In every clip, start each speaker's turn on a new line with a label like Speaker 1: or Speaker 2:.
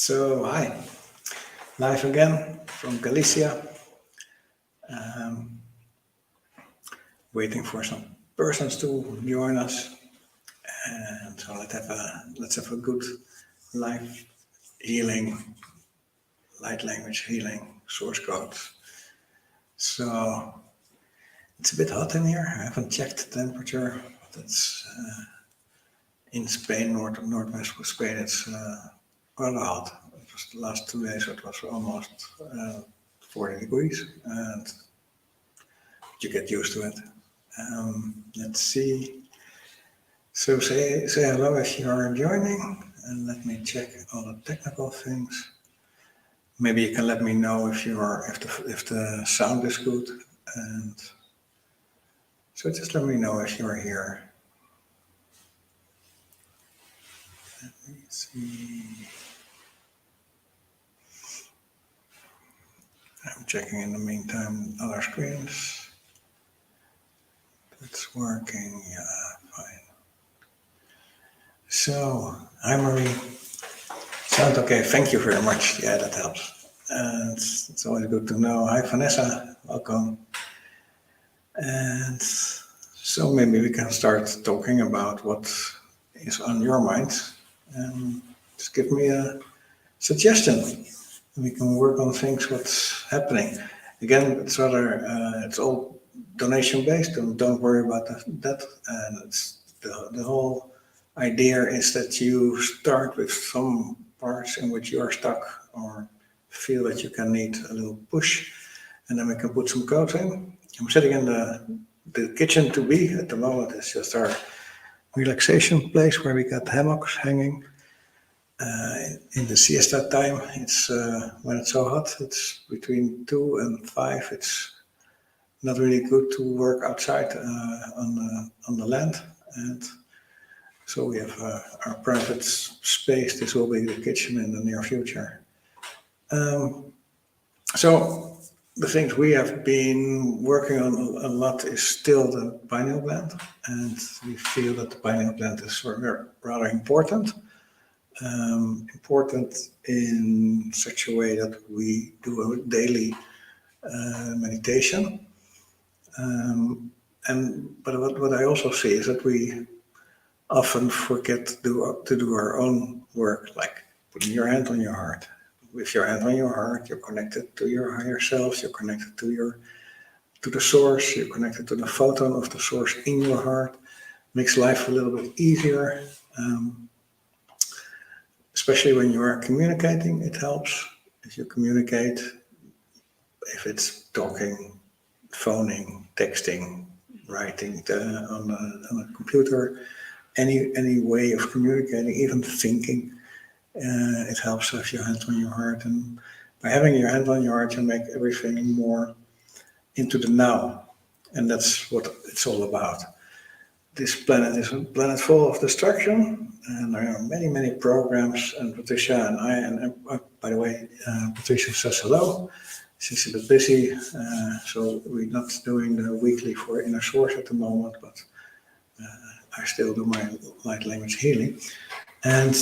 Speaker 1: Hi, live again from Galicia. Um, Waiting for some persons to join us, and so let's have a good live healing, light language healing source code. So it's a bit hot in here. I haven't checked the temperature. That's in Spain, northwest of Spain. It's rather hot. It was the last 2 days. It was almost 40 degrees, and you get used to it. Let's see. So say hello if you are joining, and let me check all the technical things. Maybe you can let me know if the sound is good, and so just let me know if you are here. Let me see. I'm checking in the meantime other screens. It's working, yeah, fine. So, hi Marie. Sound okay, thank you very much. Yeah, that helps. And it's always good to know. Hi Vanessa, welcome. And so maybe we can start talking about what is on your mind. Just give me a suggestion. We can work on things, what's happening. Again, it's all donation based, don't worry about that. And it's the whole idea is that you start with some parts in which you are stuck or feel that you can need a little push, and then we can put some codes in. I'm sitting in the kitchen to be at the moment. It's just our relaxation place where we got hammocks hanging. In the siesta time, it's when it's so hot, it's between 2 and 5. It's not really good to work outside on the land, and so we have our private space. This will be the kitchen in the near future. So the things we have been working on a lot is still the pineal gland, and we feel that the pineal gland is rather important. Important in such a way that we do a daily meditation. But what I also see is that we often forget to do our own work, like putting your hand on your heart. With your hand on your heart, you're connected to your higher self. You're connected to the source. You're connected to the photon of the source in your heart. Makes life a little bit easier. Especially when you are communicating, it helps. If you communicate, if it's talking, phoning, texting, writing on a computer, any way of communicating, even thinking, it helps to have your hand on your heart. And by having your hand on your heart, you make everything more into the now. And that's what it's all about. This planet is a planet full of destruction, and there are many, many programs. And Patricia and I, and by the way, Patricia says hello. She's a bit busy, so we're not doing the weekly for Inner Source at the moment, but I still do my light language healing. And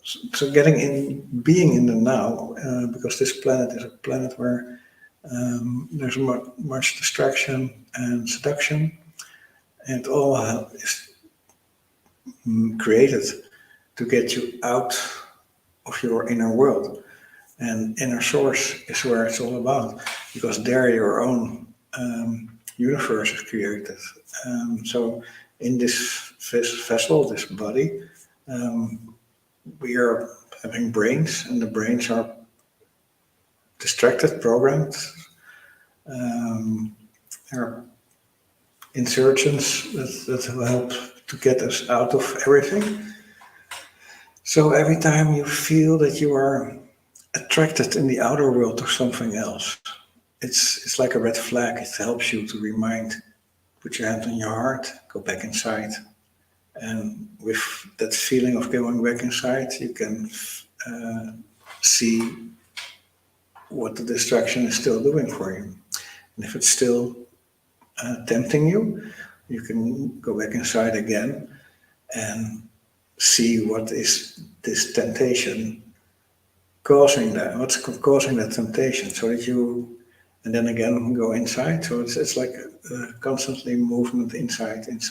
Speaker 1: so being in the now, because this planet is a planet where there's much distraction and seduction, and all is created to get you out of your inner world. And Inner Source is where it's all about, because there your own universe is created. So in this vessel, this body, we are having brains, and the brains are distracted, programmed. There are insertions that help to get us out of everything. So every time you feel that you are attracted in the outer world to something else, it's like a red flag. It helps you to put your hand on your heart, go back inside. And with that feeling of going back inside, you can see what the distraction is still doing for you. And if it's still tempting you, you can go back inside again and see what is this temptation causing that? What's causing that temptation? So that you, and then again, go inside. So it's like constantly movement inside, and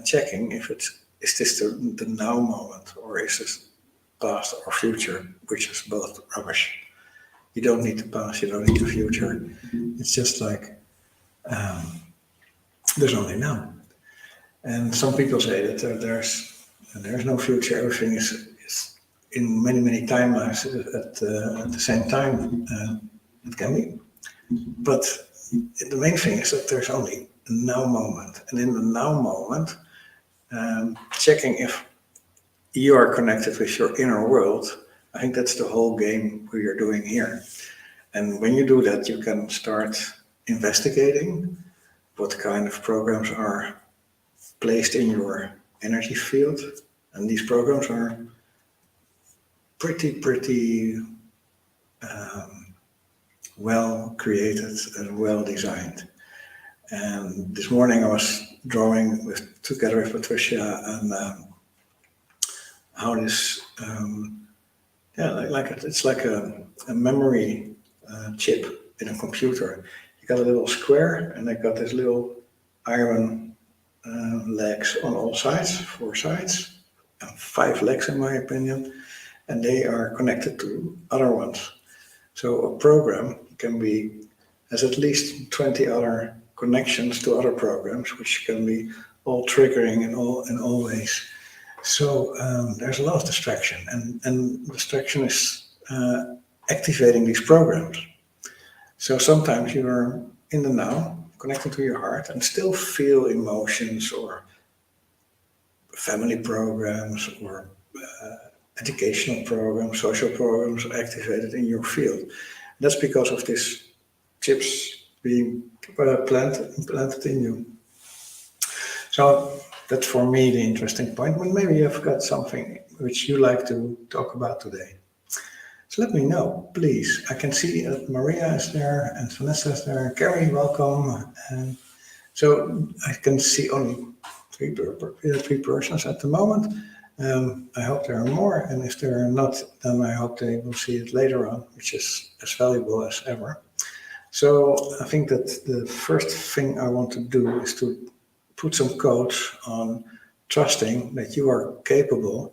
Speaker 1: checking if is this the now moment, or is this past or future, which is both rubbish. You don't need the past, you don't need the future. It's just like there's only now. And some people say that there's no future. Everything is in many timelines at the same time. It can be, but the main thing is that there's only a now moment, and in the now moment, checking if you are connected with your inner world. I think that's the whole game we are doing here. And when you do that, you can start investigating what kind of programs are placed in your energy field. And these programs are pretty well created and well designed. And this morning I was drawing together with Patricia and how this, it's like a memory chip in a computer. You got a little square, and they got this little iron legs on all sides, 4 sides, 5 legs in my opinion, and they are connected to other ones. So a program has at least 20 other connections to other programs, which can be all triggering in all ways. So there's a lot of distraction, and distraction is activating these programs. So sometimes you are in the now, connected to your heart, and still feel emotions or family programs or educational programs, social programs activated in your field. That's because of these chips being planted in you. So that's for me the interesting point. But maybe you've got something which you like to talk about today. So let me know, please. I can see that Maria is there and Vanessa is there. Carrie, welcome. And so I can see only three persons at the moment. I hope there are more, and if there are not, then I hope they will see it later on, which is as valuable as ever. So I think that the first thing I want to do is to put some codes on trusting that you are capable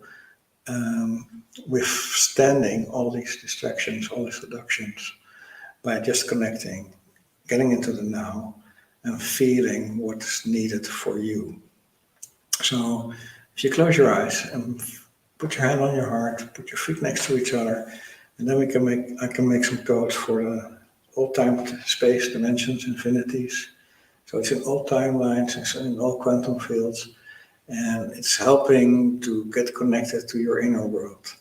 Speaker 1: withstanding all these distractions, all these seductions, by just connecting, getting into the now, and feeling what's needed for you. So if you close your eyes and put your hand on your heart, put your feet next to each other, and then I can make some codes for the all time, space, dimensions, infinities. So it's in all timelines, it's in all quantum fields, and it's helping to get connected to your inner world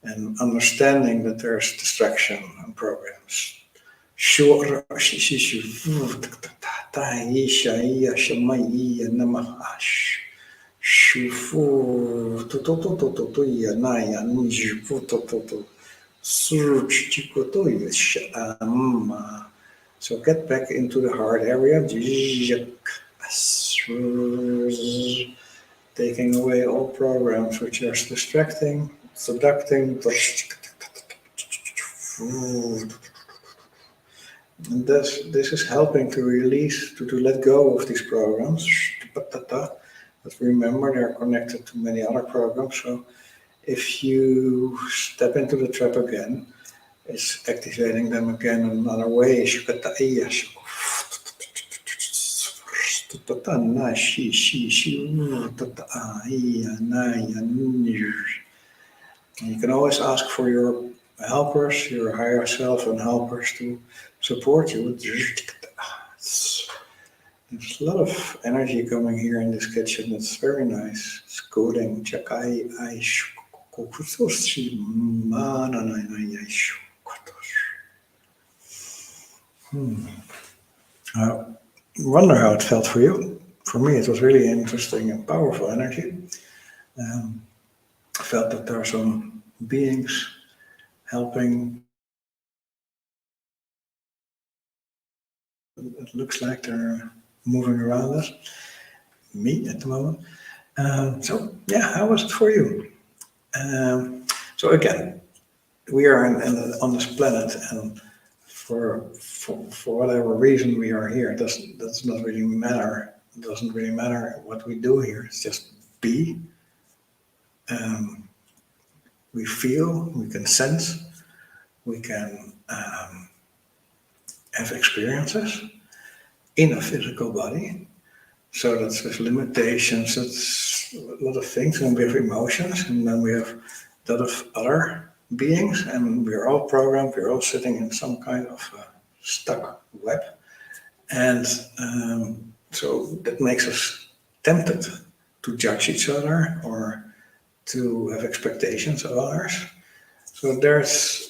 Speaker 1: and understanding that there's distraction and programs. Sure, so get back into the heart area, taking away all programs which are distracting, seducting. And this is helping to release, to let go of these programs. But remember, they're connected to many other programs. So if you step into the trap again, it's activating them again in another way. You can always ask for your helpers, your higher self and helpers to support you. There's a lot of energy coming here in this kitchen. It's very nice. It's cooling. I wonder how it felt for you. For me, it was really interesting and powerful energy. I felt that there are some beings helping. It looks like they're moving around us, me at the moment. So yeah, how was it for you? So again, we are on this planet, and for whatever reason we are here, does not really matter. It doesn't really matter what we do here. It's just be. We feel, we can sense, we can have experiences in a physical body. So that's with limitations, that's a lot of things, and we have emotions, and then we have a lot of other beings, and we're all programmed, we're all sitting in some kind of stuck web. And so that makes us tempted to judge each other or to have expectations of others. So there's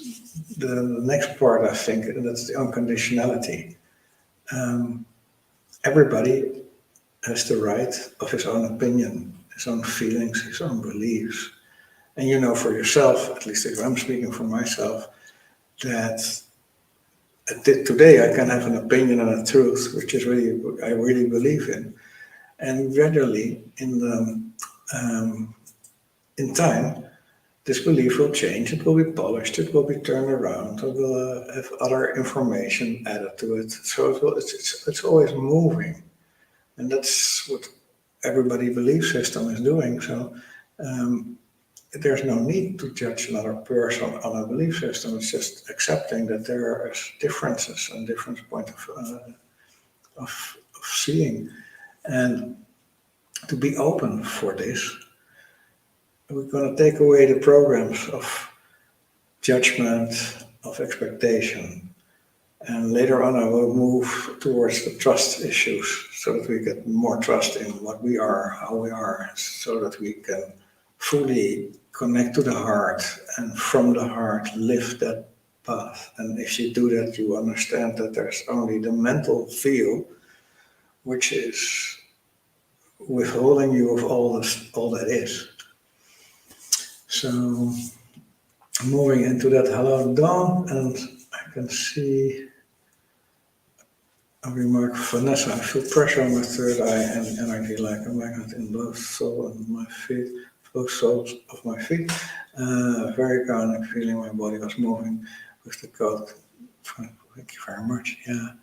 Speaker 1: the next part, I think, and that's the unconditionality. Everybody has the right of his own opinion, his own feelings, his own beliefs. And you know for yourself, at least if I'm speaking for myself, that today I can have an opinion and a truth, which is really, I really believe in. And gradually, in time, this belief will change, it will be polished, it will be turned around, it will have other information added to it. So it's always moving. And that's what everybody belief system is doing. So there's no need to judge another person on a belief system. It's just accepting that there are differences and different points of seeing. And to be open for this, we're going to take away the programs of judgment, of expectation. And later on, I will move towards the trust issues so that we get more trust in what we are, how we are, so that we can fully connect to the heart and from the heart live that path. And if you do that, you understand that there's only the mental feel, which is withholding you of all that is. So moving into that hello Dawn, and I can see a remark from Vanessa. I feel pressure on my third eye and energy like a magnet in both soles of my feet, both soles of my feet. Very calming feeling my body was moving with the code. Thank you very much. Yeah.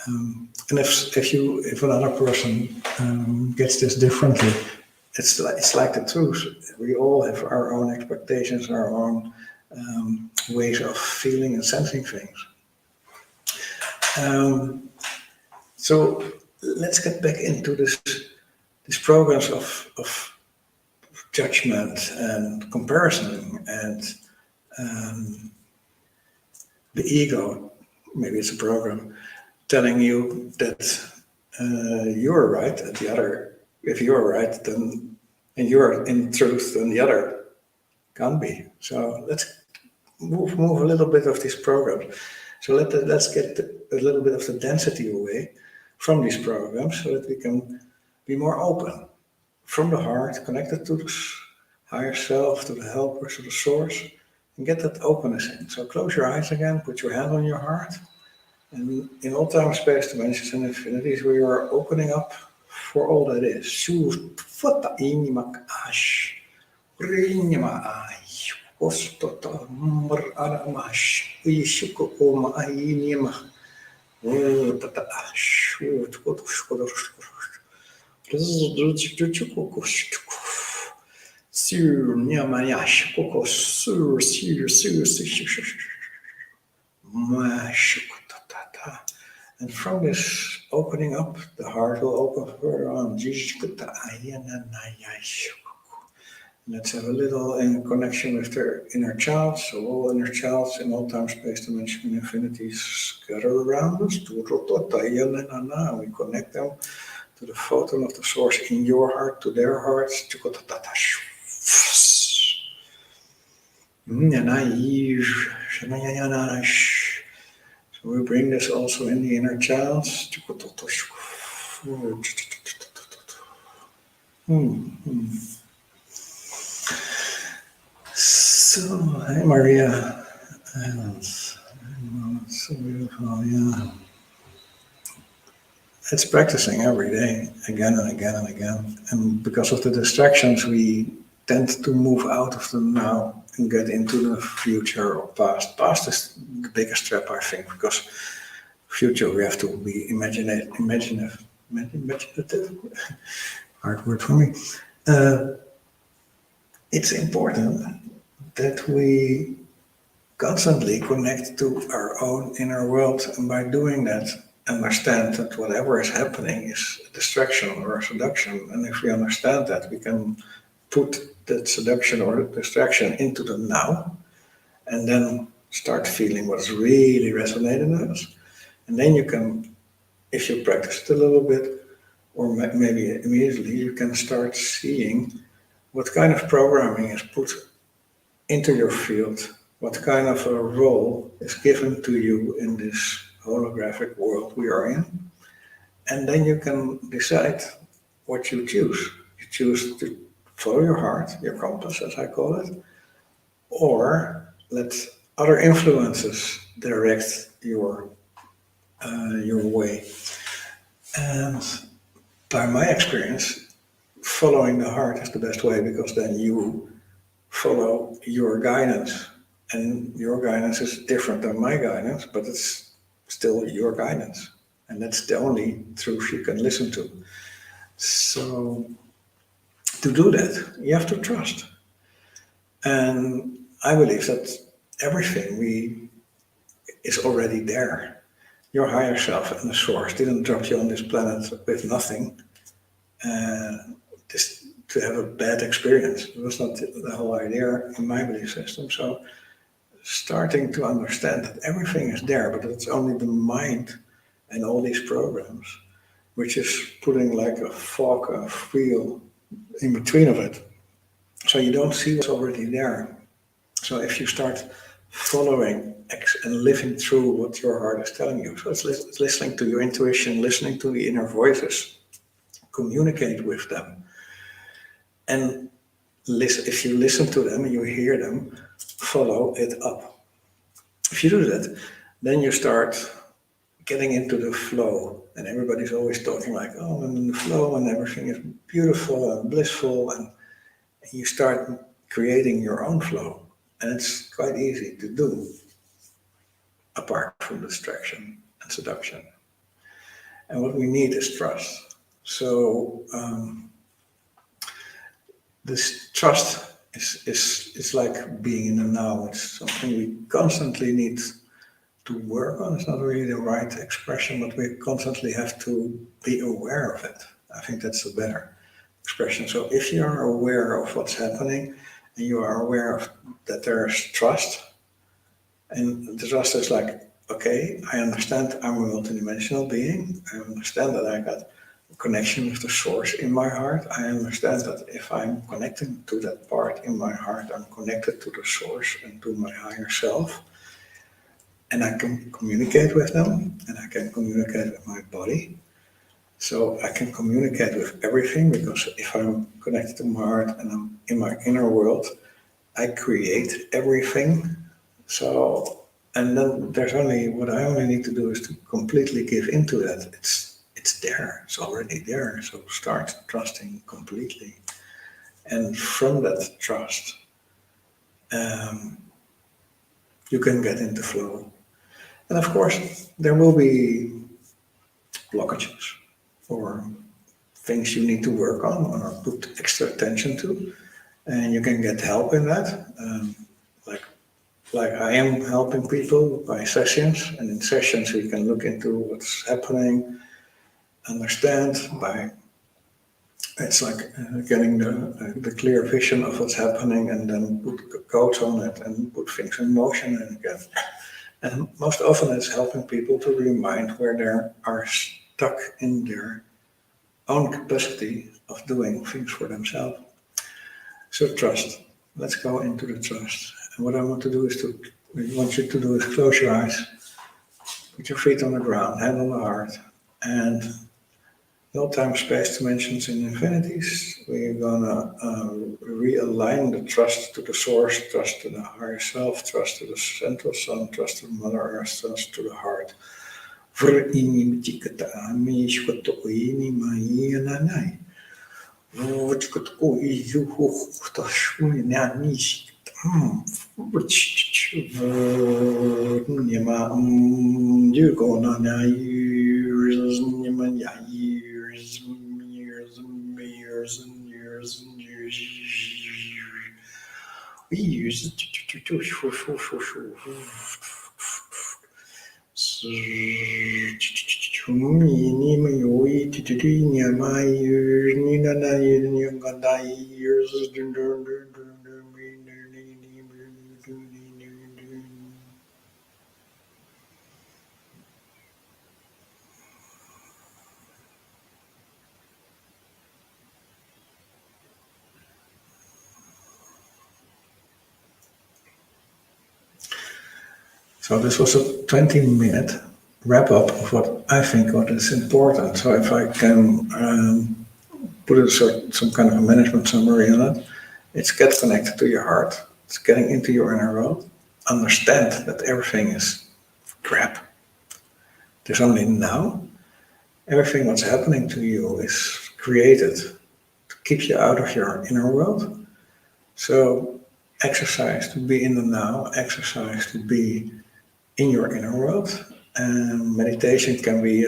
Speaker 1: And if another person gets this differently, it's like the truth. We all have our own expectations, our own ways of feeling and sensing things. So let's get back into these programs of judgment and comparison and the ego. Maybe it's a program telling you that you're right, and the other, if you're right, then and you're in truth, then the other can't be. So let's move a little bit of these programs. So let's get a little bit of the density away from these programs so that we can be more open from the heart, connected to the higher self, to the helper, to the source, and get that openness in. So close your eyes again, put your hand on your heart. And in all time, space, dimensions, and infinities, we are opening up for all that is. And from this opening up, the heart will open further on. Let's have a little in connection with their inner child. So all inner childs in all time, space, dimension, and infinities scatter around us. We connect them to the photon of the source in your heart, to their hearts. So we bring this also in the inner child. So, hi Maria. So beautiful, yeah. It's practicing every day, again and again and again. And because of the distractions, we tend to move out of the now and get into the future or past. Past is the biggest trap, I think, because future we have to be imaginative. Hard word for me. It's important that we constantly connect to our own inner world, and by doing that, understand that whatever is happening is a distraction or a seduction. And if we understand that, we can put that seduction or distraction into the now, and then start feeling what's really resonating with us. And then you can, if you practice it a little bit, or maybe immediately, you can start seeing what kind of programming is put into your field, what kind of a role is given to you in this holographic world we are in. And then you can decide what you choose. You choose to follow your heart, your compass, as I call it, or let other influences direct your way. And by my experience, following the heart is the best way, because then you follow your guidance, and your guidance is different than my guidance, but it's still your guidance, and that's the only truth you can listen to. So to do that, you have to trust. And I believe that everything is already there. Your higher self and the source didn't drop you on this planet with nothing, just to have a bad experience. It was not the whole idea in my belief system. So starting to understand that everything is there, but it's only the mind and all these programs, which is putting like a fog, a wheel in between of it. So you don't see what's already there. So if you start following and living through what your heart is telling you, so it's listening to your intuition, listening to the inner voices, communicate with them. And if you listen to them and you hear them, follow it up. If you do that, then you start getting into the flow. And everybody's always talking like, oh, I'm in the flow and everything is beautiful and blissful. And you start creating your own flow. And it's quite easy to do, apart from distraction and seduction. And what we need is trust. So this trust is like being in the now. It's something we constantly need to work on. It's not really the right expression, but we constantly have to be aware of it. I think that's a better expression. So if you are aware of what's happening, and you are aware of that there's trust, and the trust is like, okay, I understand I'm a multidimensional being. I understand that I got a connection with the source in my heart. I understand that if I'm connecting to that part in my heart, I'm connected to the source and to my higher self. And I can communicate with them, and I can communicate with my body. So I can communicate with everything, because if I'm connected to my heart and I'm in my inner world, I create everything. So, and then what I only need to do is to completely give into that. It's there, it's already there. So start trusting completely. And from that trust, you can get into flow. And of course, there will be blockages or things you need to work on or put extra attention to, and you can get help in that. Like I am helping people by sessions, and in sessions we can look into what's happening, understand by. It's like getting the clear vision of what's happening, and then put codes on it and put things in motion and again. And most often it's helping people to remind where they are stuck in their own capacity of doing things for themselves. So trust. Let's go into the trust. And what I want you to do is close your eyes, put your feet on the ground, hand on the heart, and no time, space, dimensions, and infinities. We're gonna realign the trust to the source, trust to the higher self, trust to the central sun, trust to the Mother Earth, trust to the heart. So this was a 20-minute wrap up of what I think what is important. So if I can put some kind of a management summary on it, it's get connected to your heart. It's getting into your inner world. Understand that everything is crap. There's only now. Everything that's happening to you is created to keep you out of your inner world. So exercise to be in the now, exercise to be in your inner world. And meditation can be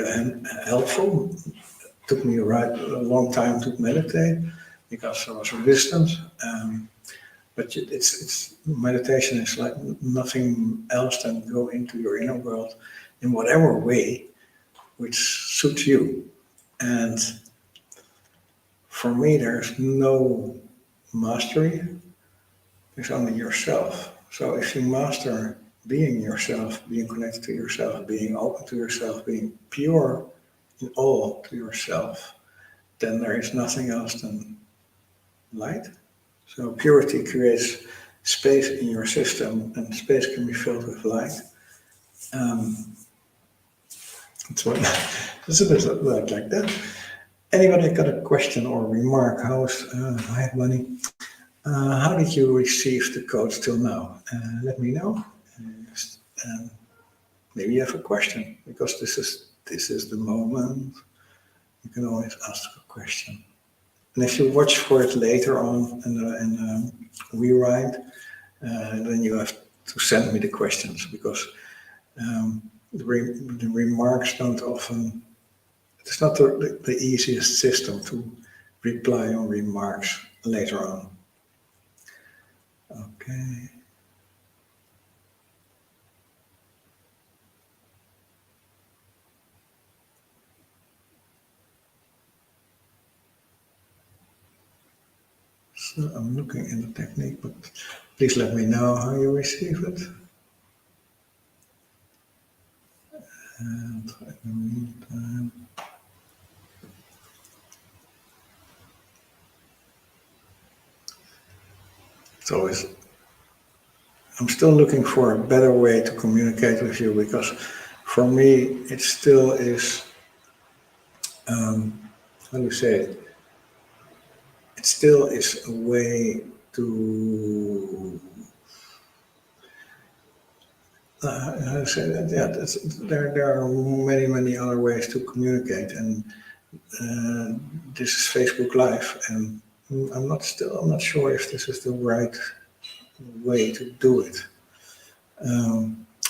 Speaker 1: helpful. It took me a long time to meditate because there was resistance. But it's meditation is like nothing else than go into your inner world in whatever way which suits you. And for me, there's no mastery. There's only yourself. So if you master being yourself, being connected to yourself, being open to yourself, being pure in all to yourself, then there is nothing else than light. So purity creates space in your system, and space can be filled with light. It's what it's a bit like that. Anybody got a question or remark? Hi, Bunny. How did you receive the codes till now? Let me know. Maybe you have a question, because this is the moment. You can always ask a question. And if you watch for it later on and rewind, then you have to send me the questions, because the remarks don't often. It's not the easiest system to reply on remarks later on. Okay. So I'm looking in the technique, but please let me know how you receive it. And in the meantime, it's always, I'm still looking for a better way to communicate with you, because for me it still is, how do you say it? It still is a way to, how to say that? Yeah, there are many other ways to communicate, and this is Facebook Live, and I'm not sure if this is the right way to do it.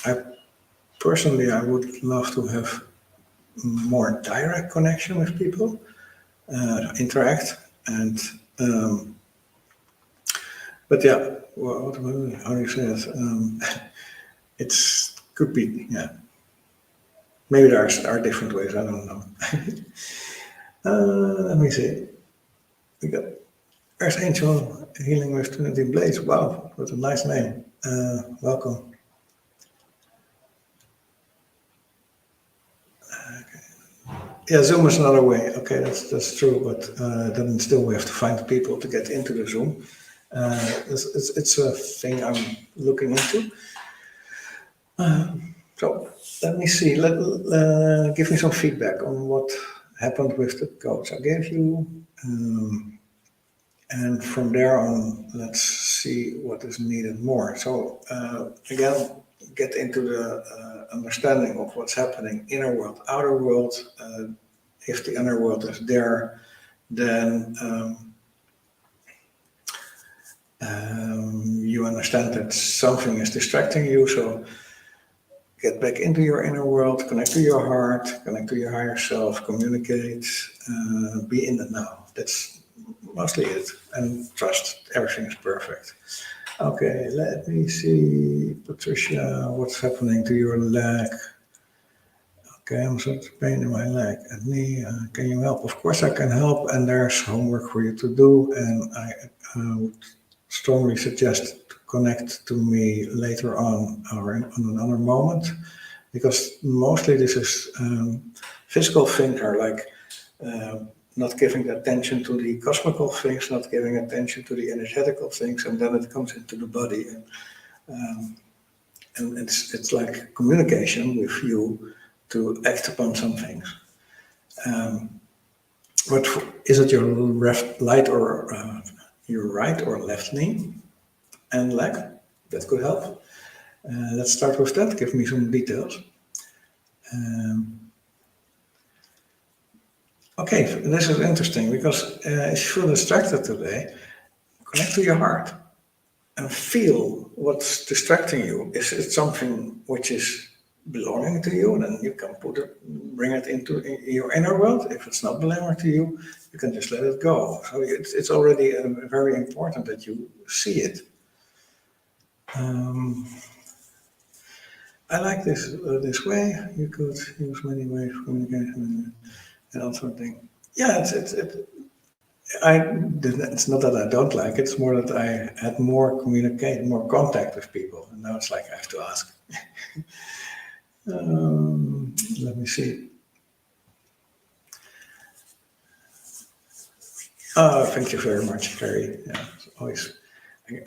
Speaker 1: I personally, I would love to have more direct connection with people, interact, and but yeah, how do you say it? It's could be, yeah. Maybe there are different ways. I don't know. Let me see. We got Earth Angel Healing with Trinity Blades. Wow, what a nice name. Welcome. Yeah, Zoom is another way. Okay, that's true, but then still we have to find people to get into the Zoom. It's a thing I'm looking into. So let me see. Give me some feedback on what happened with the codes I gave you, and from there on, let's see what is needed more. So again, get into the understanding of what's happening inner world, outer world. If the inner world is there, then you understand that something is distracting you. So get back into your inner world, connect to your heart, connect to your higher self, communicate, be in the now. That's mostly it. And trust, everything is perfect. Okay, let me see, Patricia, what's happening to your leg? Okay, I'm so pain in my leg and knee. Can you help? Of course I can help, and there's homework for you to do, and I would strongly suggest to connect to me later on or on another moment, because mostly this is physical things are like not giving attention to the cosmical things, not giving attention to the energetical things, and then it comes into the body, and it's like communication with you to act upon some things. But is it your right or left knee and leg? That could help. Let's start with that. Give me some details. Okay, this is interesting because if you feel distracted today, connect to your heart and feel what's distracting you. Is it something which is belonging to you? Then you can bring it into your inner world. If it's not belonging to you, you can just let it go. So it's already very important that you see it. I like this way. You could use many ways of communication and also think. Yeah, it's not that I don't like it. It's more that I had more contact with people, and now it's like I have to ask. Let me see. Oh, thank you very much, Carrie. Yeah, it's always.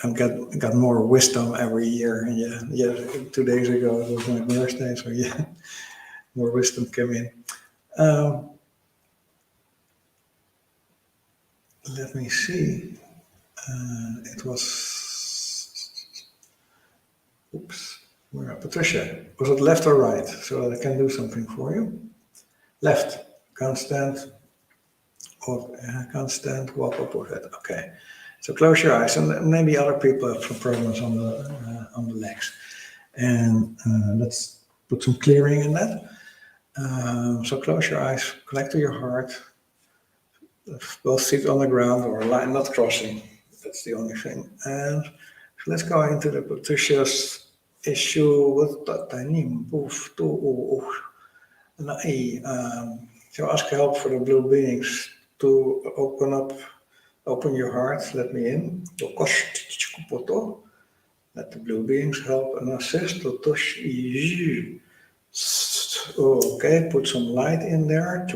Speaker 1: I got more wisdom every year, and yeah. 2 days ago it was my birthday, so yeah, more wisdom came in. Let me see. It was. Oops. Where, Patricia? Was it left or right? So that I can do something for you. Left. Can't stand. Can't stand. Walk up with it. Okay. So close your eyes, and maybe other people have some problems on the legs. And let's put some clearing in that. So close your eyes, connect to your heart. Both feet on the ground or line not crossing. That's the only thing. And so let's go into the Patricia's issue with Tatanim. So ask help for the blue beings to open your heart, let me in. Let the blue beings help and assist. Okay, put some light in there.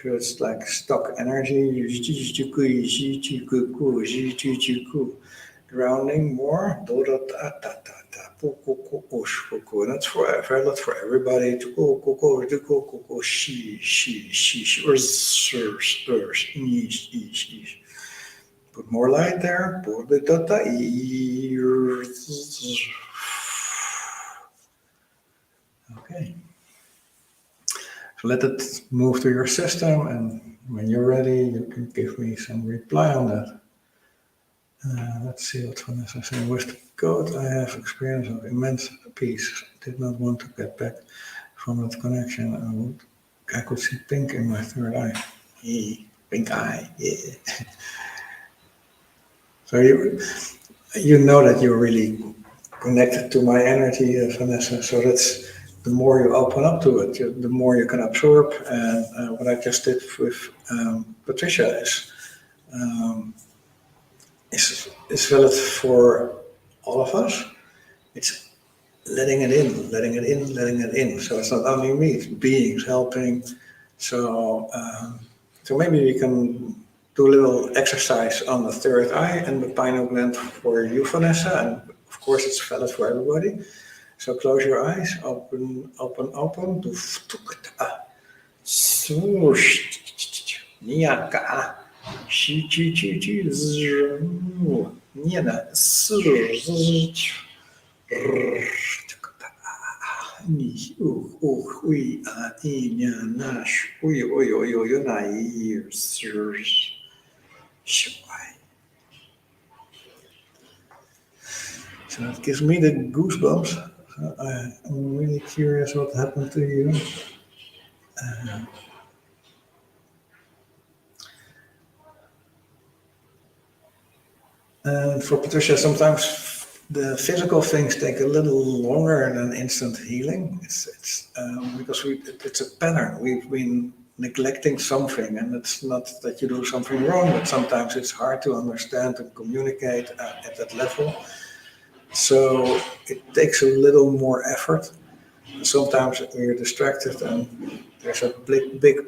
Speaker 1: It's like stock energy. Grounding more. That's forever, not for everybody. Put more light there. Okay. So let it move to your system, and when you're ready, you can give me some reply on that. Let's see what Vanessa is saying. With the code, I have experience of immense peace. Did not want to get back from that connection. I could see pink in my third eye. Pink eye, yeah. So you know that you're really connected to my energy, Vanessa. So that's the more you open up to it, the more you can absorb. And what I just did with Patricia is valid for all of us. It's letting it in, letting it in, letting it in. So it's not only me, it's beings helping. So maybe we can do a little exercise on the third eye and the pineal gland for you, Vanessa, and of course it's valid for everybody. So close your eyes, open. So it gives me the goosebumps. So I'm really curious what happened to you. And for Patricia, sometimes the physical things take a little longer than instant healing. It's because it's a pattern. We've been neglecting something, and it's not that you do something wrong, but sometimes it's hard to understand and communicate at that level. So it takes a little more effort. Sometimes we're distracted, and there's a big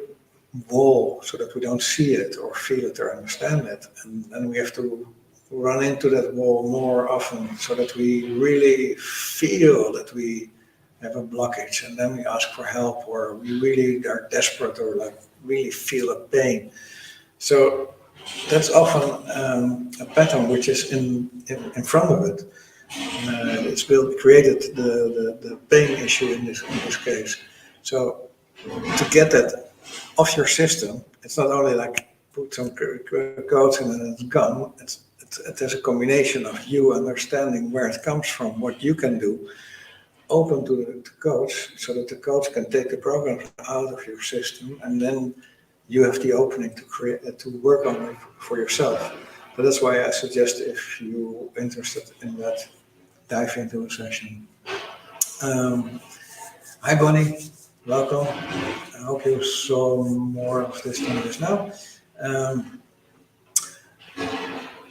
Speaker 1: wall so that we don't see it or feel it or understand it, and then we have to run into that wall more often so that we really feel that we have a blockage, and then we ask for help, or we really are desperate or like really feel a pain. So that's often a pattern which is in front of it. It's created the pain issue in this case. So to get that off your system, it's not only like put some codes in and it's gone. There's a combination of you understanding where it comes from, what you can do, open to the coach, so that the coach can take the programs out of your system, and then you have the opening to create to work on it for yourself. So that's why I suggest, if you're interested in that, dive into a session. Hi, Bonnie. Welcome. I hope you saw more of this than this now.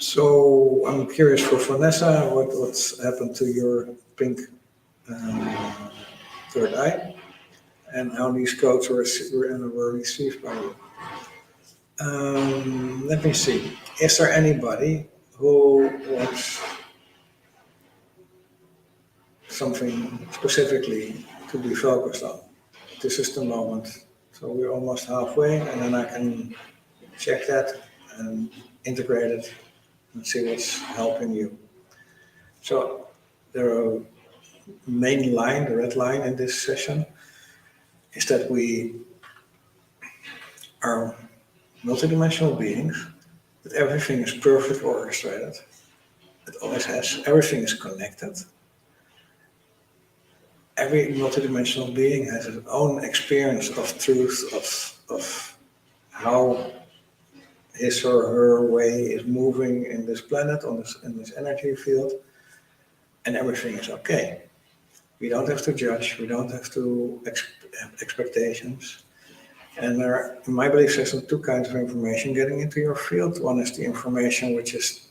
Speaker 1: So I'm curious for Vanessa, what's happened to your pink third eye, and how these codes were received by you. Let me see. Is there anybody who wants something specifically to be focused on? This is the moment. So we're almost halfway, and then I can check that and integrate it and see what's helping you. So the main line, the red line in this session, is that we are multidimensional beings, that everything is perfectly orchestrated. It always has, everything is connected. Every multidimensional being has its own experience of truth, of how his or her way is moving in this planet, in this energy field, and everything is okay. We don't have to judge, we don't have to have expectations. And there are, in my belief system, two kinds of information getting into your field. One is the information which is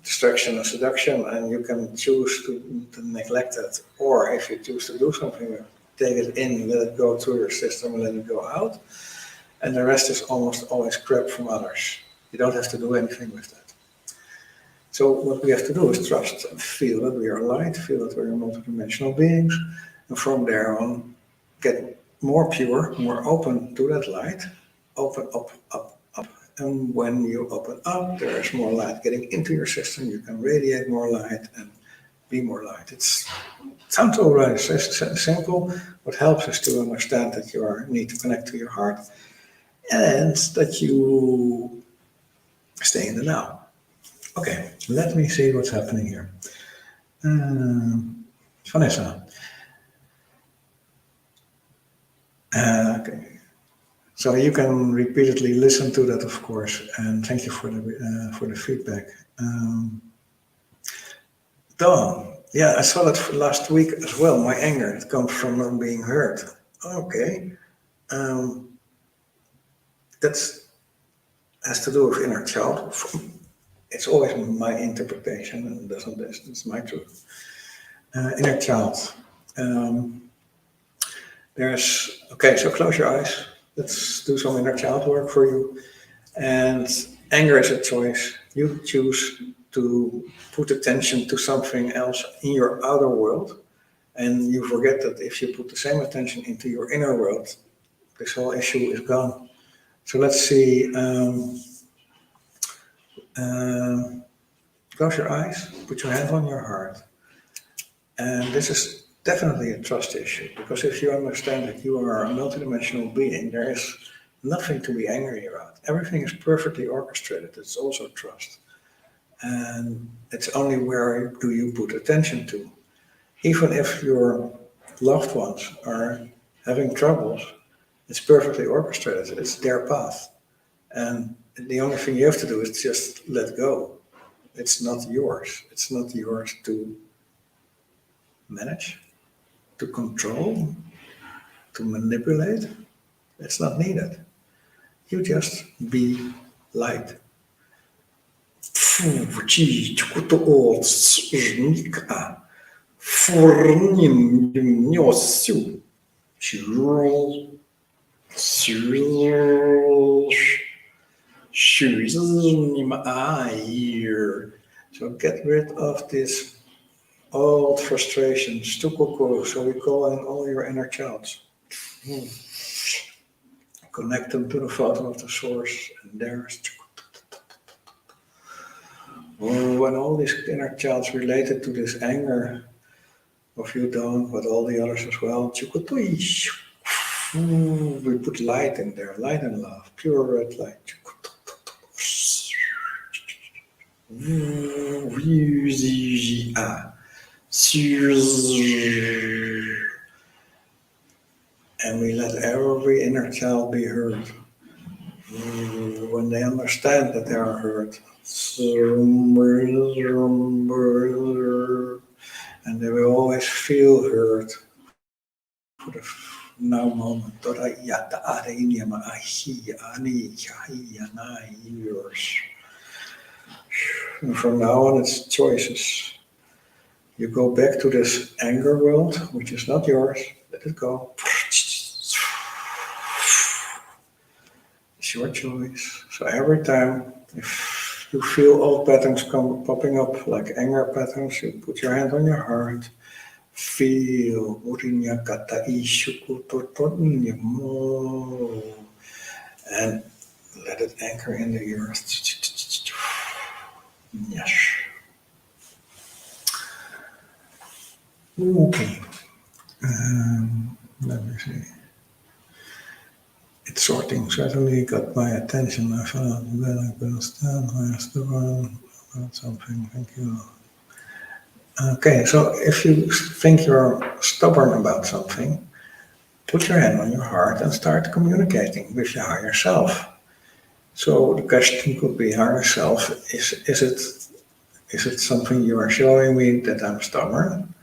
Speaker 1: distraction and seduction, and you can choose to neglect it. Or if you choose to do something, take it in, let it go through your system, and let it go out. And the rest is almost always crap from others. You don't have to do anything with that. So what we have to do is trust and feel that we are light, feel that we are multidimensional beings, and from there on get more pure, more open to that light, open up, up, up. And when you open up, there is more light getting into your system. You can radiate more light and be more light. It sounds already simple. What helps is to understand that you need to connect to your heart, and that you stay in the now. Okay, let me see what's happening here. Vanessa. Okay. So you can repeatedly listen to that, of course, and thank you for the feedback. Dawn, yeah, I saw that last week as well. My anger, it comes from not being heard. Okay, that's has to do with inner child. It's always my interpretation, and it's my truth. Inner child. So close your eyes. Let's do some inner child work for you. And anger is a choice. You choose to put attention to something else in your outer world, and you forget that if you put the same attention into your inner world, this whole issue is gone. So let's see. Close your eyes, put your hand on your heart, And this is definitely a trust issue, because if you understand that you are a multidimensional being, there is nothing to be angry about. Everything is perfectly orchestrated. It's also trust. And it's only where do you put attention to. Even if your loved ones are having troubles, it's perfectly orchestrated. It's their path. And the only thing you have to do is just let go. It's not yours. It's not yours to manage, to control, to manipulate. It's not needed. You just be light. So get rid of this old frustrations. So we call in all your inner childs. Connect them to the photo of the source, and there's when all these inner childs related to this anger of you down, but all the others as well. We put light in there, light and love, pure red light. And we let every inner child be heard. When they understand that they are heard, and they will always feel heard for the now moment. And from now on, it's choices. You go back to this anger world, which is not yours. Let it go. It's your choice. So every time, if you feel old patterns popping up, like anger patterns, you put your hand on your heart. Feel and let it anchor in the earth. Yes. Okay. Let me see. It's sorting certainly got my attention. I felt that I could understand why I stood on about something. Thank you. Okay, so if you think you're stubborn about something, put your hand on your heart and start communicating with your higher self. So the question could be, higher self, is it something you are showing me that I'm stubborn?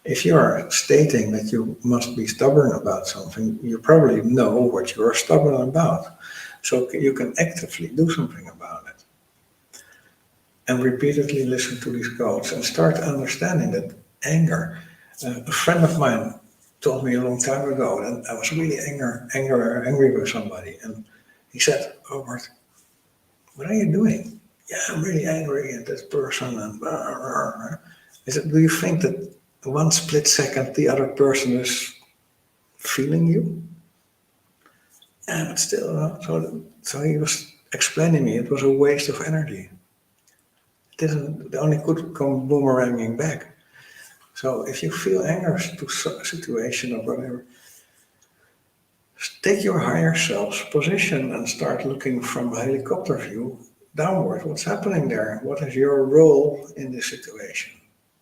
Speaker 1: If you are stating that you must be stubborn about something, you probably know what you are stubborn about. So you can actively do something about it. And repeatedly listen to these codes and start understanding that anger. A friend of mine told me a long time ago that I was really angry with somebody. And he said, Robert, what are you doing? Yeah, I'm really angry at this person. And blah, blah, blah. I said, do you think that one split second the other person is feeling you? Yeah, but still, so he was explaining me it was a waste of energy. It only could come boomeranging back. So if you feel anger to a situation or whatever, take your higher self's position and start looking from a helicopter view downward. What's happening there? What is your role in this situation?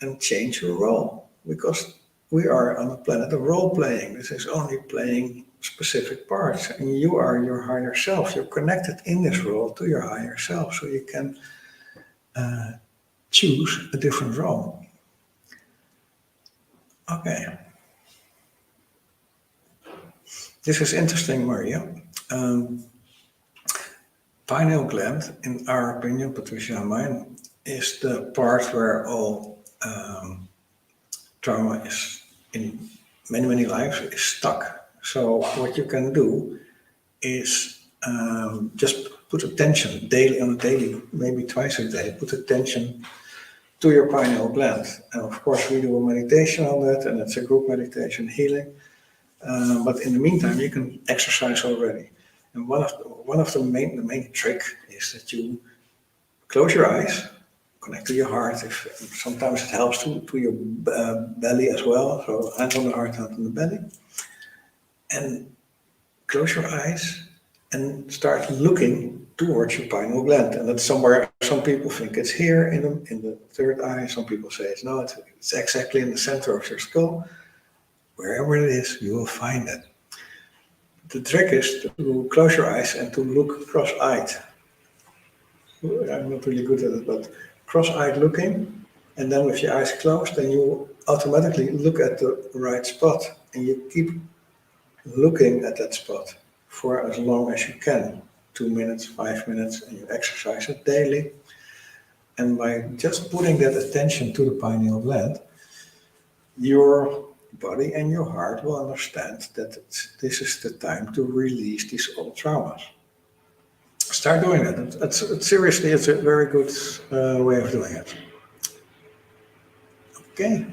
Speaker 1: And change your role, because we are on a planet of role playing. This is only playing specific parts, and you are your higher self. You're connected in this role to your higher self, so you can choose a different role. Okay. This is interesting, Maria. Pineal gland, in our opinion, Patricia and mine, is the part where all trauma is in many lives is stuck. So what you can do is just put attention on a daily, maybe twice a day, put attention to your pineal gland. And of course we do a meditation on that, and it's a group meditation healing. But in the meantime, you can exercise already. And one of the main trick is that you close your eyes connect to your heart. If sometimes it helps to your belly as well. So hands on the heart, hands on the belly, and close your eyes and start looking towards your pineal gland. And that's somewhere. Some people think it's here in the third eye. Some people say it's not. It's exactly in the center of your skull. Wherever it is, you will find it. The trick is to close your eyes and to look cross-eyed. I'm not really good at it, but cross-eyed looking, and then with your eyes closed, then you automatically look at the right spot, and you keep looking at that spot for as long as you can, 2 minutes, 5 minutes, and you exercise it daily. And by just putting that attention to the pineal gland, your body and your heart will understand that this is the time to release these old traumas. Start doing it. Seriously, it's a very good way of doing it. Okay.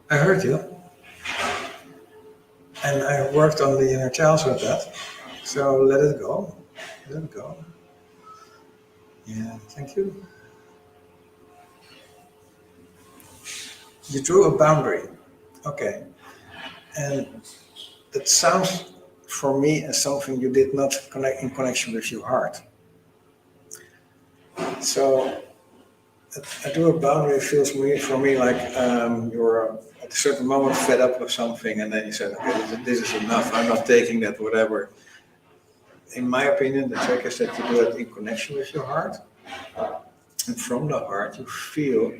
Speaker 1: I heard you. And I worked on the inner child with that. So let it go. Let it go. Yeah, thank you. You drew a boundary. Okay. And that sounds for me as something you did not connect in connection with your heart. So I drew a boundary. It feels for me like you're at a certain moment fed up with something, and then you said, okay, this is enough. I'm not taking that, whatever. In my opinion, the trick is that you do it in connection with your heart. And from the heart, you feel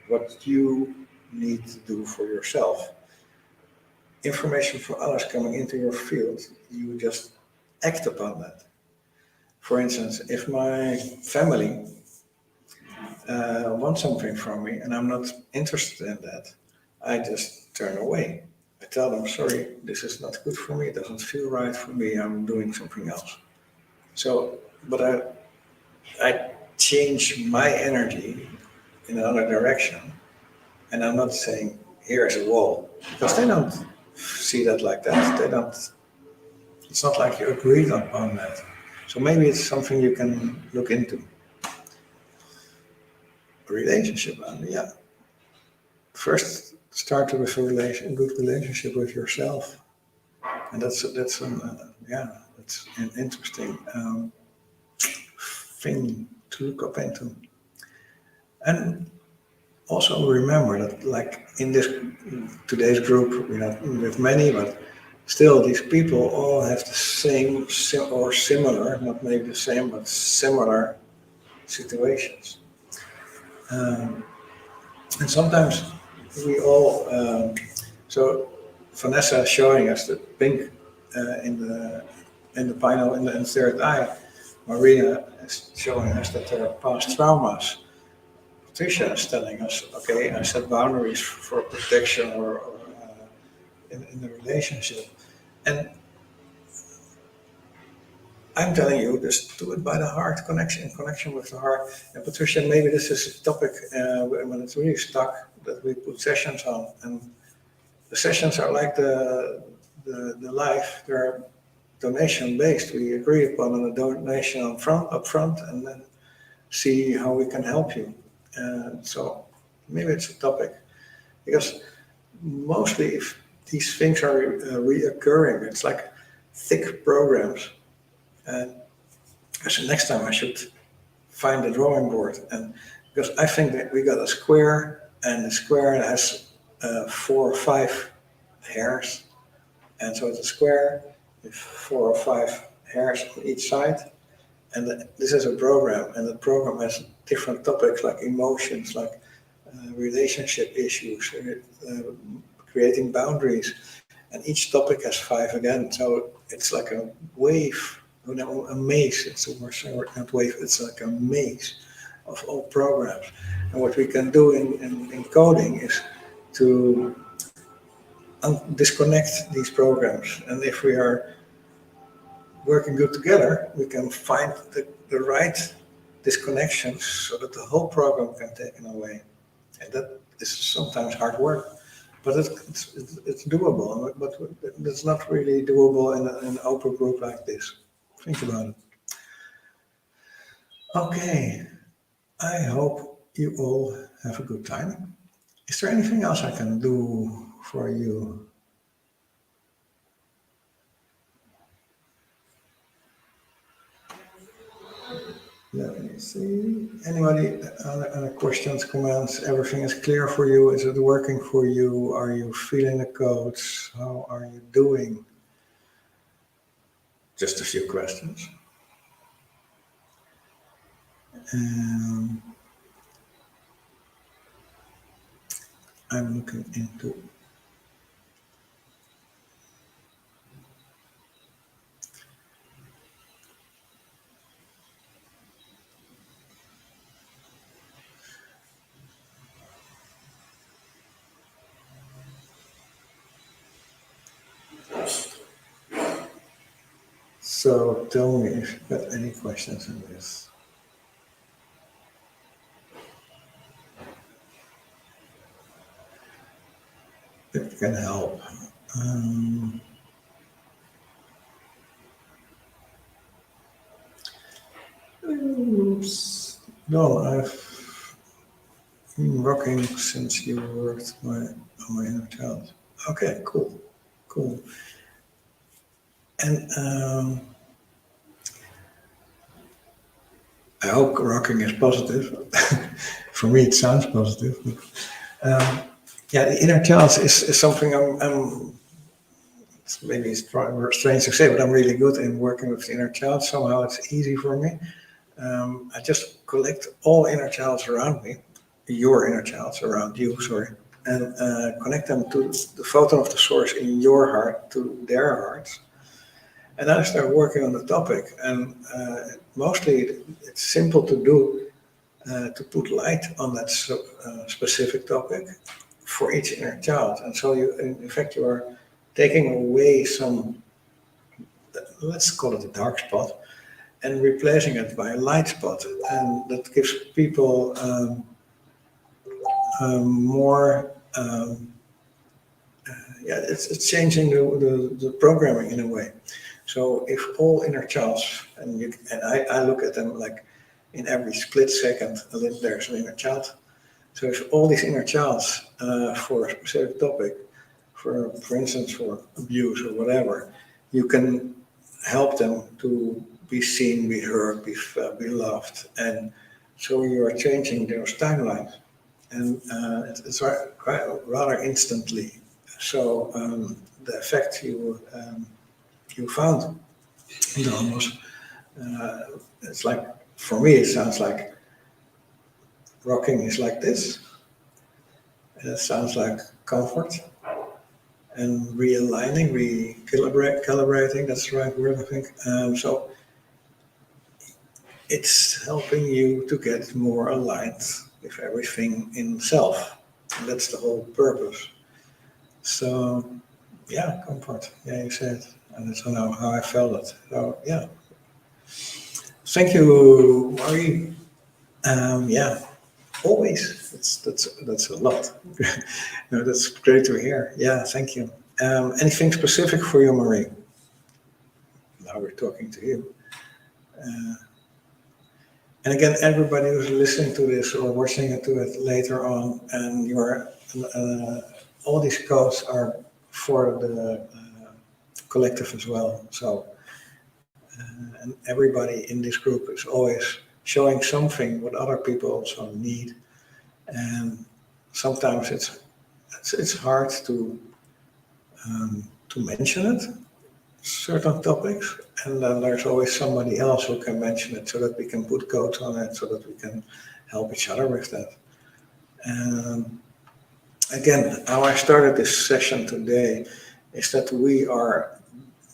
Speaker 1: what you need to do for yourself. Information from others coming into your field, you just act upon that. For instance, if my family wants something from me and I'm not interested in that, I just turn away. I tell them, sorry, this is not good for me, it doesn't feel right for me, I'm doing something else. So, but I change my energy in another direction, and I'm not saying, here's a wall, because they don't see that like that. It's not like you agreed upon that. So maybe it's something you can look into. A relationship, yeah. First, start with a good relationship with yourself, and that's an interesting thing to look up into. And also remember that, like in today's group, we're not with many, but still these people all have the same or similar, not maybe the same, but similar situations. And sometimes we all, so Vanessa is showing us the pink in the pineal, in the third eye. Marina is showing us that there are past traumas. Patricia is telling us, okay, I set boundaries for protection or in the relationship. And I'm telling you, just do it by the heart, in connection with the heart. And Patricia, maybe this is a topic when it's really stuck that we put sessions on. And the sessions are like the life, they're donation based. We agree upon a donation up front, and then see how we can help you. So maybe it's a topic, because mostly if these things are reoccurring, it's like thick programs. And so next time I should find the drawing board, and because I think that we got a square, and the square has 4 or 5 hairs, and so it's a square with 4 or 5 hairs on each side. And this is a program, and the program has different topics like emotions, like relationship issues, creating boundaries, and each topic has 5 again. So it's like a wave, a maze. It's a more not wave. It's like a maze of all programs. And what we can do in coding is to disconnect these programs. And if we are working good together, we can find the right disconnections so that the whole program can be taken away. And that is sometimes hard work, but it's doable. But it's not really doable in an open group like this. Think about it. Okay, I hope you all have a good time. Is there anything else I can do for you? Let me see. Anybody, other questions, comments? Everything is clear for you? Is it working for you? Are you feeling the codes? How are you doing? Just a few questions. Um, I'm looking into. So tell me if you've got any questions on this. It can help. Um, Oops. No, I've been rocking since you worked on my inner child. Okay, cool, cool. And I hope rocking is positive. For me, it sounds positive. Yeah, the inner child is something I'm maybe it's strange to say, but I'm really good in working with the inner child. Somehow it's easy for me. I just collect all inner childs around me, your inner childs around you, sorry, and connect them to the photon of the source in your heart, to their hearts. And then I start working on the topic. And mostly it's simple to do, to put light on that specific topic for each inner child. And so you, in fact, you are taking away some, let's call it a dark spot, and replacing it by a light spot. And that gives people more, yeah, it's changing the programming in a way. So if all inner childs, and I look at them like in every split second, there's an inner child. So if all these inner childs for a specific topic, for instance, for abuse or whatever, you can help them to be seen, be heard, be loved, and so you are changing those timelines, and it's rather instantly. So the effect you found in the almost, it's like, for me it sounds like rocking is like this, and it sounds like comfort and realigning, calibrating, that's the right word, I think. So it's helping you to get more aligned with everything in self. And that's the whole purpose. So, yeah, comfort. Yeah, you said. And that's how I felt it. So, yeah. Thank you, Marie. Yeah, always. That's a lot. No, that's great to hear. Yeah, thank you. Anything specific for you, Marie? Now we're talking to you. And again, everybody who's listening to this or watching it to it later on, and all these codes are for the collective as well. So, and everybody in this group is always showing something what other people also need, and sometimes it's hard to mention it, certain topics, and then there's always somebody else who can mention it so that we can put codes on it, so that we can help each other with that. And again, how I started this session today is that we are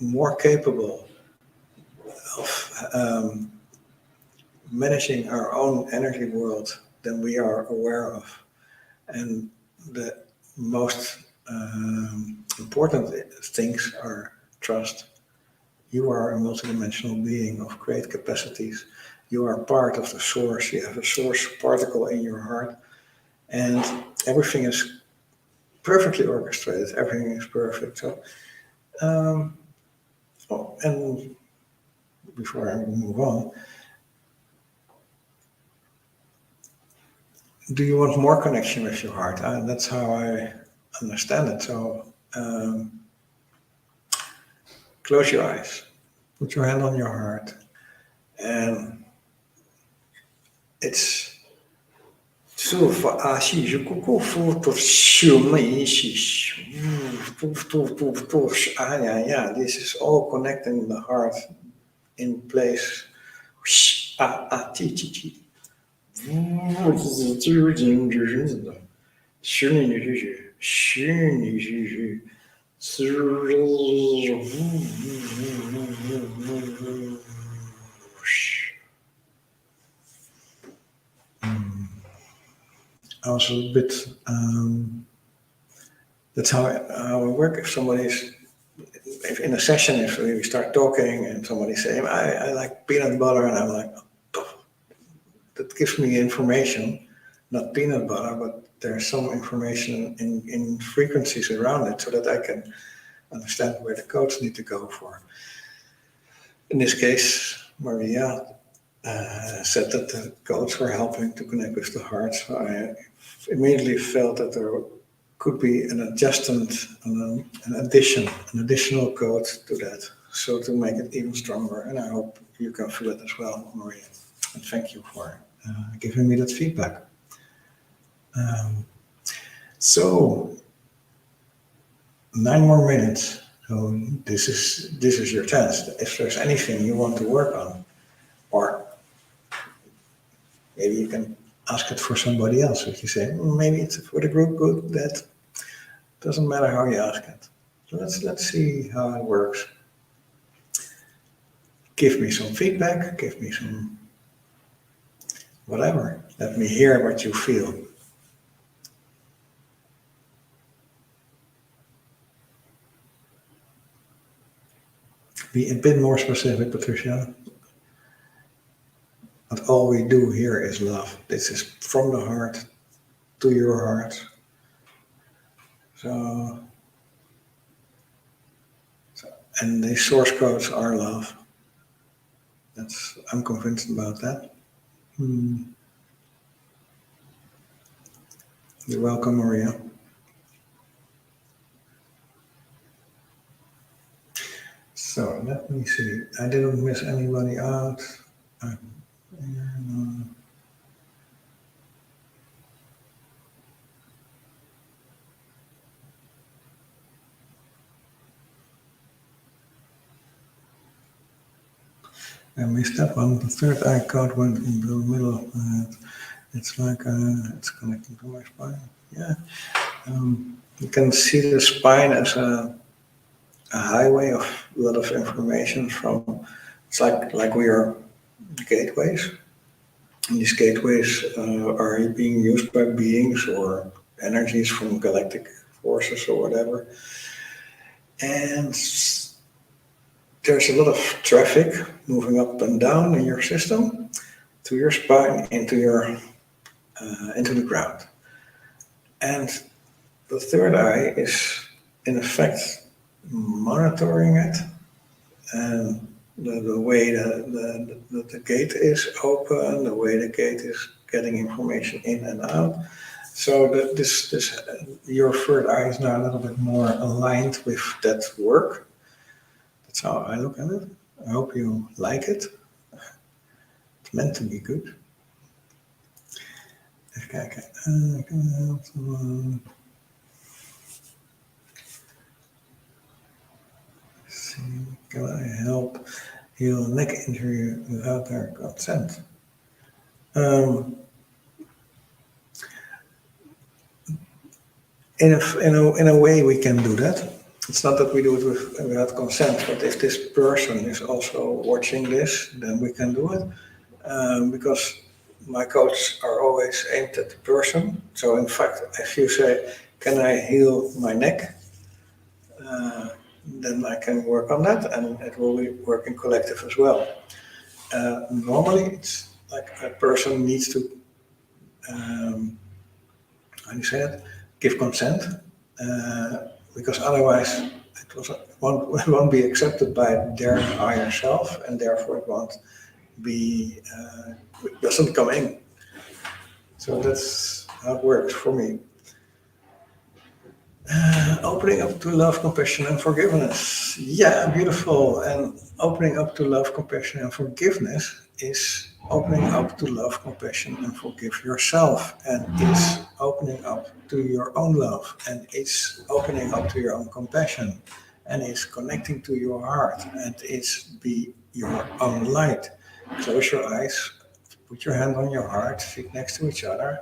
Speaker 1: more capable of managing our own energy world than we are aware of. And the most important things are trust. You are a multidimensional being of great capacities. You are part of the source. You have a source particle in your heart. And everything is perfectly orchestrated. Everything is perfect. So, and before I move on. Do you want more connection with your heart? That's how I understand it. So close your eyes, put your hand on your heart, and it's this is all connecting the heart in place. I was a bit, that's how I work. If somebody's, if in a session, if we start talking and somebody's saying, I like peanut butter, and I'm like, oh, that gives me information, not peanut butter, but there's some information in frequencies around it so that I can understand where the codes need to go for. In this case, Maria said that the codes were helping to connect with the heart. So I immediately felt that there could be an adjustment, an additional code to that, so to make it even stronger. And I hope you can feel it as well, Maria. And thank you for giving me that feedback. So 9 more minutes. So this is your chance. If there's anything you want to work on, or maybe you can ask it for somebody else. If you say, maybe it's for the group good, that doesn't matter how you ask it. So let's see how it works. Give me some feedback, give me some whatever. Let me hear what you feel. Be a bit more specific, Patricia. But all we do here is love. This is from the heart to your heart. So and the source codes are love. I'm convinced about that. You're welcome, Maria. So let me see. I didn't miss anybody out. I missed that one. The third eye code went in the middle. It's like it's connecting to my spine. Yeah. You can see the spine as a highway of a lot of information from. It's like we are gateways. And these gateways are being used by beings or energies from galactic forces or whatever. And there's a lot of traffic moving up and down in your system, to your spine, into the ground. And the third eye is, in effect, monitoring it, and the way the gate is open, the way the gate is getting information in and out. So that your third eye is now a little bit more aligned with that work. That's how I look at it. I hope you like it. It's meant to be good. Even kijken. Can I help heal neck injury without their consent? In a way, we can do that. It's not that we do it without consent, but if this person is also watching this, then we can do it. Because my codes are always aimed at the person. So in fact, if you say, can I heal my neck? Then I can work on that, and it will be working collective as well. Normally, it's like a person needs to, how do you say it? Give consent, because otherwise it won't be accepted by their higher self, and therefore it won't be, it doesn't come in. So that's how it works for me. Opening up to love, compassion, and forgiveness. Yeah, beautiful. And opening up to love, compassion, and forgiveness is opening up to love, compassion, and forgive yourself. And it's opening up to your own love. And it's opening up to your own compassion. And it's connecting to your heart. And it's be your own light. Close your eyes, put your hand on your heart, feet next to each other.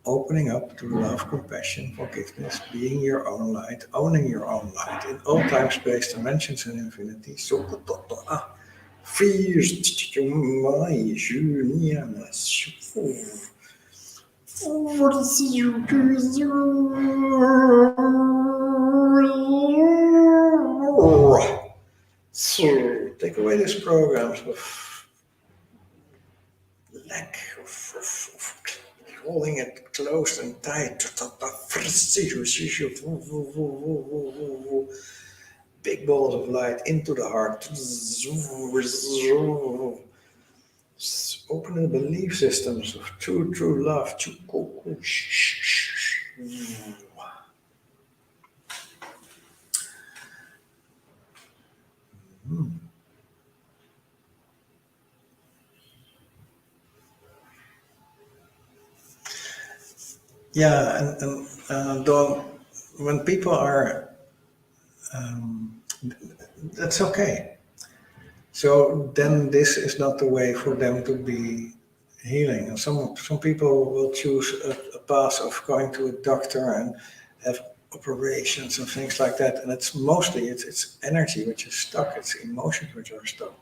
Speaker 1: Opening up to love, compassion, forgiveness, being your own light, owning your own light in all time, space, dimensions, and infinity. So take away these programs of lack of holding it close and tight. Big balls of light into the heart. Open the belief systems of true love. Yeah, and when people are, that's okay. So then this is not the way for them to be healing. And some people will choose a path of going to a doctor and have operations and things like that. And it's mostly it's energy which is stuck. It's emotions which are stuck.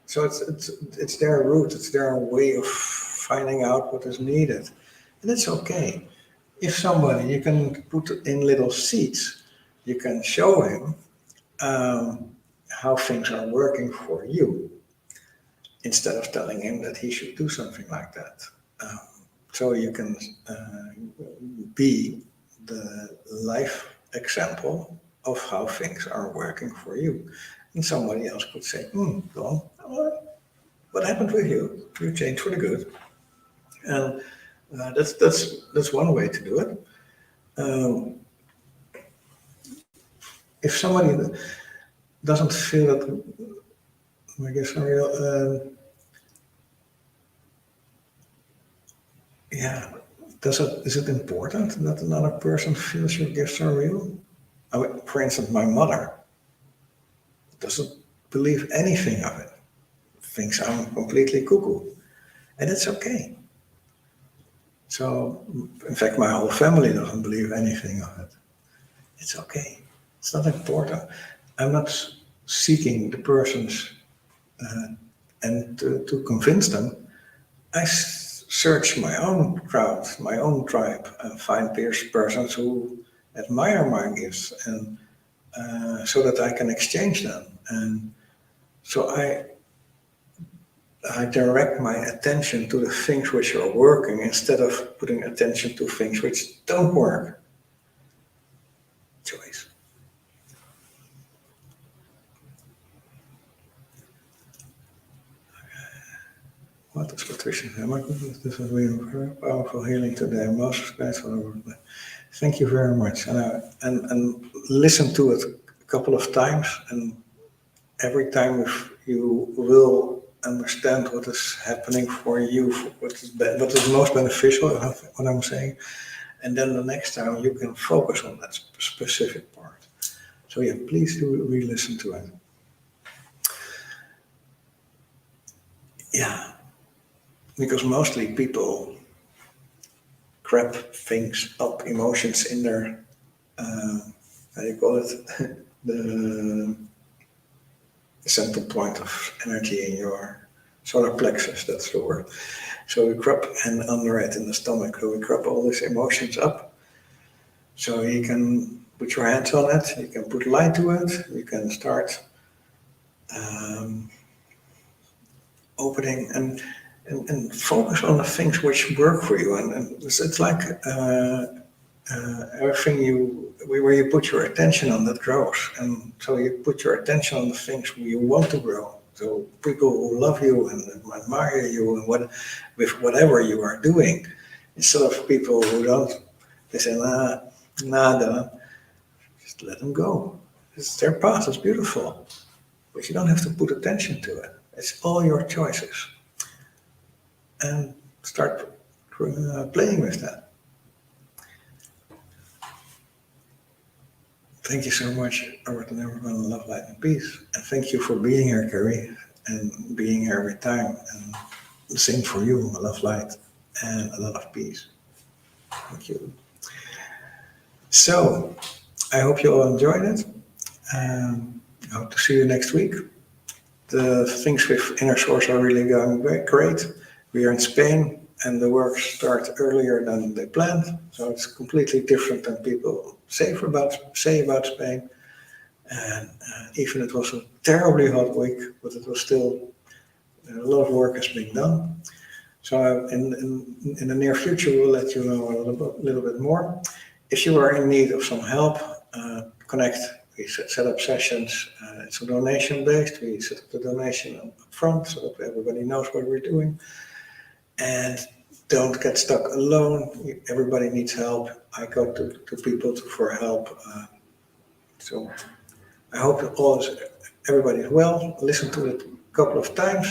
Speaker 1: So it's their route. It's their way of finding out what is needed, and it's okay. If somebody you can put in little seeds, you can show him how things are working for you, instead of telling him that he should do something like that. So you can be the life example of how things are working for you. And somebody else could say, Don, what happened with you? You changed for the good. And that's one way to do it. If somebody doesn't feel that, I guess, is it important that another person feels your gifts are real? For instance, my mother doesn't believe anything of it, thinks I'm completely cuckoo, and it's okay. So, in fact, my whole family doesn't believe anything of it. It's okay. It's not important. I'm not seeking the persons and to convince them. I search my own crowd, my own tribe, and find persons who admire my gifts, and so that I can exchange them. And so I direct my attention to the things which are working instead of putting attention to things which don't work. Choice. What is Patricia? Oh my goodness, this has been very powerful healing today. I'm most grateful. Thank you very much. And listen to it a couple of times, and every time if you will understand what is happening for you, what is most beneficial, what I'm saying, and then the next time you can focus on that specific part. So yeah, please do re-listen to it. Yeah, because mostly people crap things up, emotions in their, how do you call it, the central point of energy in your solar plexus, that's the word. So we crop and under it in the stomach, so we crop all these emotions up. So you can put your hands on it, you can put light to it, you can start opening and focus on the things which work for you. And it's like everything you where you put your attention on, that grows. And so you put your attention on the things you want to grow. So people who love you and admire you and with whatever you are doing, instead of people who don't, they say, nah, just let them go. It's their path, it's beautiful. But you don't have to put attention to it. It's all your choices. And start playing with that. Thank you so much, Robert and everyone, Love, Light, and Peace. And thank you for being here, Carrie, and being here every time. And the same for you, love, light, and a lot of peace. Thank you. So, I hope you all enjoyed it. I hope to see you next week. The things with Inner Source are really going great. We are in Spain, and the work starts earlier than they planned. So it's completely different than people say about Spain. And even it was a terribly hot week, but it was still a lot of work has been done. So in the near future, we'll let you know a little bit more. If you are in need of some help, connect. We set up sessions. It's a donation based. We set up the donation up front so that everybody knows what we're doing. And don't get stuck alone. Everybody needs help. I go to people for help. So I hope everybody is well. Listen to it a couple of times.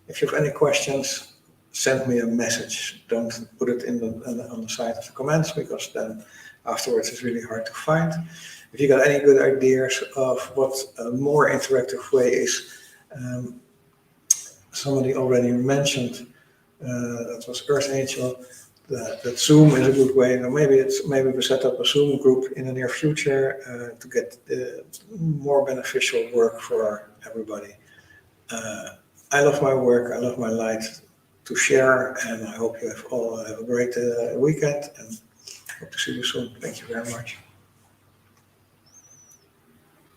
Speaker 1: If you have any questions, send me a message. Don't put it on the side of the comments, because then afterwards it's really hard to find. If you got any good ideas of what a more interactive way is, somebody already mentioned, that was Earth Angel, that Zoom is a good way. Now maybe we set up a Zoom group in the near future to get more beneficial work for everybody. I love my work, I love my light to share, and I hope you all have a great weekend, and hope to see you soon. Thank you very much.